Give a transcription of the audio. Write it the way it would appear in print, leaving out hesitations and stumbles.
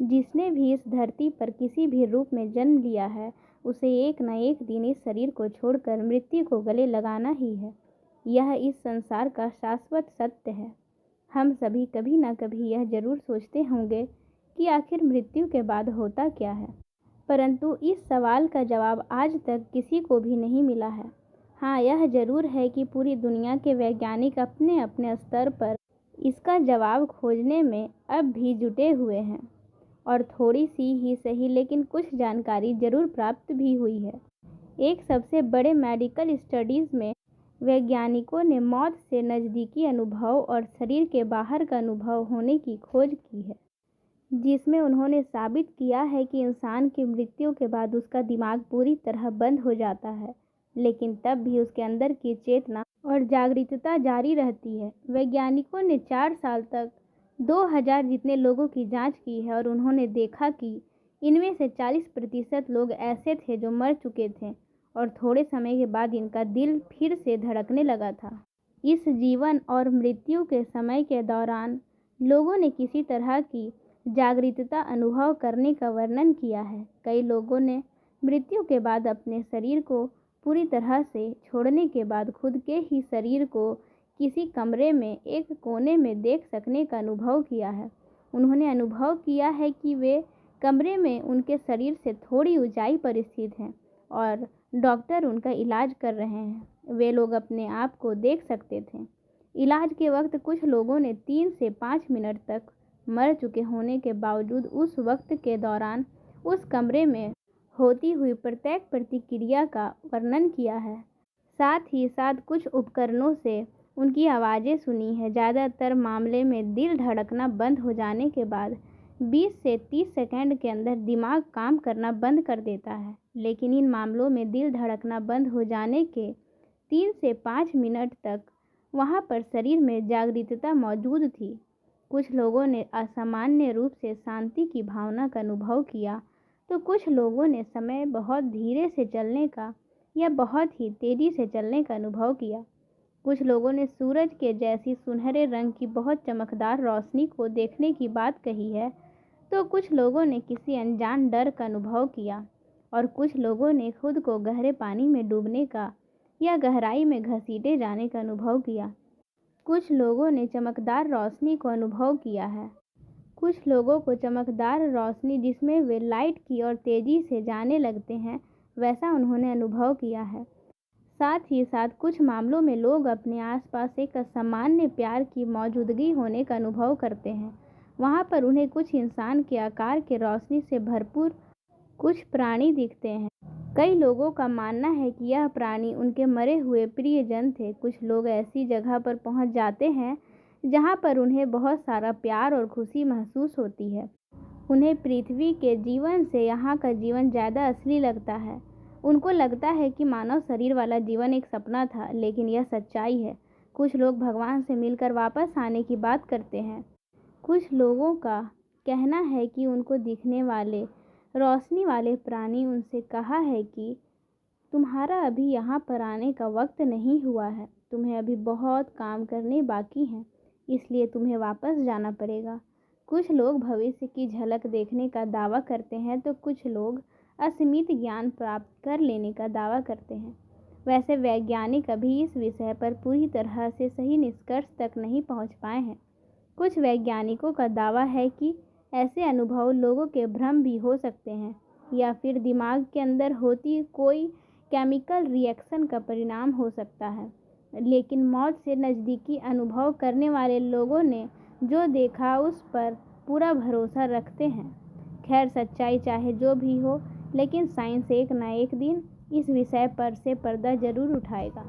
जिसने भी इस धरती पर किसी भी रूप में जन्म लिया है, उसे एक न एक दिन इस शरीर को छोड़कर मृत्यु को गले लगाना ही है। यह इस संसार का शाश्वत सत्य है। हम सभी कभी न कभी यह जरूर सोचते होंगे कि आखिर मृत्यु के बाद होता क्या है, परंतु इस सवाल का जवाब आज तक किसी को भी नहीं मिला है। हाँ, यह जरूर है कि पूरी दुनिया के वैज्ञानिक अपने अपने स्तर पर इसका जवाब खोजने में अब भी जुटे हुए हैं, और थोड़ी सी ही सही लेकिन कुछ जानकारी जरूर प्राप्त भी हुई है। एक सबसे बड़े मेडिकल स्टडीज़ में वैज्ञानिकों ने मौत से नज़दीकी अनुभव और शरीर के बाहर का अनुभव होने की खोज की है, जिसमें उन्होंने साबित किया है कि इंसान की मृत्यु के बाद उसका दिमाग पूरी तरह बंद हो जाता है, लेकिन तब भी उसके अंदर की चेतना और जागरूकता जारी रहती है। वैज्ञानिकों ने 4 साल तक 2000 जितने लोगों की जांच की है, और उन्होंने देखा कि इनमें से 40% लोग ऐसे थे जो मर चुके थे और थोड़े समय के बाद इनका दिल फिर से धड़कने लगा था। इस जीवन और मृत्यु के समय के दौरान लोगों ने किसी तरह की जागरूकता अनुभव करने का वर्णन किया है। कई लोगों ने मृत्यु के बाद अपने शरीर को पूरी तरह से छोड़ने के बाद खुद के ही शरीर को किसी कमरे में एक कोने में देख सकने का अनुभव किया है। उन्होंने अनुभव किया है कि वे कमरे में उनके शरीर से थोड़ी ऊंचाई पर स्थित हैं और डॉक्टर उनका इलाज कर रहे हैं। वे लोग अपने आप को देख सकते थे। इलाज के वक्त कुछ लोगों ने 3 से 5 मिनट तक मर चुके होने के बावजूद उस वक्त के दौरान उस कमरे में होती हुई प्रत्येक प्रतिक्रिया का वर्णन किया है। साथ ही साथ कुछ उपकरणों से उनकी आवाज़ें सुनी है। ज़्यादातर मामले में दिल धड़कना बंद हो जाने के बाद 20 से 30 सेकंड के अंदर दिमाग काम करना बंद कर देता है, लेकिन इन मामलों में दिल धड़कना बंद हो जाने के 3 से 5 मिनट तक वहाँ पर शरीर में जागरूकता मौजूद थी। कुछ लोगों ने असामान्य रूप से शांति की भावना का अनुभव किया, तो कुछ लोगों ने समय बहुत धीरे से चलने का या बहुत ही तेज़ी से चलने का अनुभव किया। कुछ लोगों ने सूरज के जैसी सुनहरे रंग की बहुत चमकदार रोशनी को देखने की बात कही है, तो कुछ लोगों ने किसी अनजान डर का अनुभव किया, और कुछ लोगों ने खुद को गहरे पानी में डूबने का या गहराई में घसीटे जाने का अनुभव किया। कुछ लोगों ने चमकदार रोशनी को अनुभव किया है। कुछ लोगों को चमकदार रोशनी जिसमें वे लाइट की ओर तेज़ी से जाने लगते हैं, वैसा उन्होंने अनुभव किया है। साथ ही साथ कुछ मामलों में लोग अपने आसपास एक असामान्य प्यार की मौजूदगी होने का अनुभव करते हैं। वहाँ पर उन्हें कुछ इंसान के आकार के रोशनी से भरपूर कुछ प्राणी दिखते हैं। कई लोगों का मानना है कि यह प्राणी उनके मरे हुए प्रियजन थे। कुछ लोग ऐसी जगह पर पहुँच जाते हैं जहाँ पर उन्हें बहुत सारा प्यार और खुशी महसूस होती है। उन्हें पृथ्वी के जीवन से यहाँ का जीवन ज़्यादा असली लगता है। उनको लगता है कि मानव शरीर वाला जीवन एक सपना था, लेकिन यह सच्चाई है। कुछ लोग भगवान से मिलकर वापस आने की बात करते हैं। कुछ लोगों का कहना है कि उनको दिखने वाले रोशनी वाले प्राणी उनसे कहा है कि तुम्हारा अभी यहाँ पर आने का वक्त नहीं हुआ है, तुम्हें अभी बहुत काम करने बाकी हैं, इसलिए तुम्हें वापस जाना पड़ेगा। कुछ लोग भविष्य की झलक देखने का दावा करते हैं, तो कुछ लोग असीमित ज्ञान प्राप्त कर लेने का दावा करते हैं। वैसे वैज्ञानिक अभी इस विषय पर पूरी तरह से सही निष्कर्ष तक नहीं पहुंच पाए हैं। कुछ वैज्ञानिकों का दावा है कि ऐसे अनुभव लोगों के भ्रम भी हो सकते हैं, या फिर दिमाग के अंदर होती कोई केमिकल रिएक्शन का परिणाम हो सकता है। लेकिन मौत से नज़दीकी अनुभव करने वाले लोगों ने जो देखा उस पर पूरा भरोसा रखते हैं। खैर, सच्चाई चाहे जो भी हो, लेकिन साइंस एक ना एक दिन इस विषय पर से पर्दा जरूर उठाएगा।